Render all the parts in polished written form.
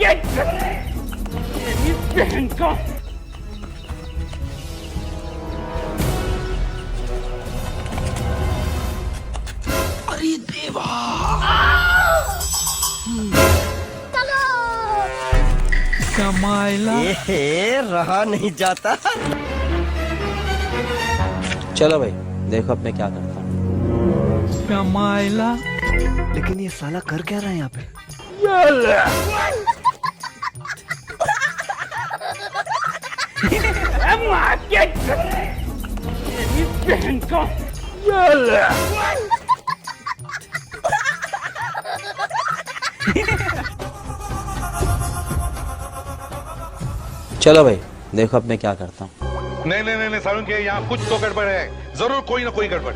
अरे देवा कमाइला रहा नहीं जाता। चलो भाई देखो अब मैं क्या करता हूँ। कमाइला लेकिन ये साला कर क्या रहा है यहाँ पे? चलो भाई देखो अब मैं क्या करता हूँ। नहीं नहीं नहीं सारुण के यहाँ कुछ तो गड़बड़ है, जरूर कोई ना कोई गड़बड़।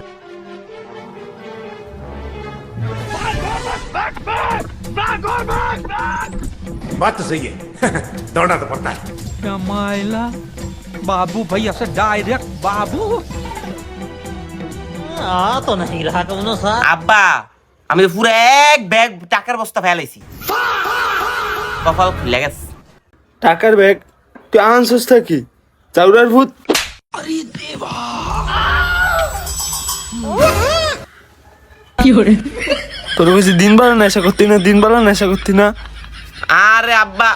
बात तो सही है। दौड़ना तो पड़ता है। कमाइला बाबू भैया से डायरेक्ट बाबू তো নাই রাখা কোনো স্যার আব্বা আমি পুরো এক ব্যাগ টাকার বস্তা ফেলাইছি, কপাল খুলে গেছে। টাকার ব্যাগ তুই আনছিস কি চাউরার ভূত? अरे देवा তোর বুঝি দিন বেলা নেশা করতি না? দিন বেলা নেশা করতি না? আরে আব্বা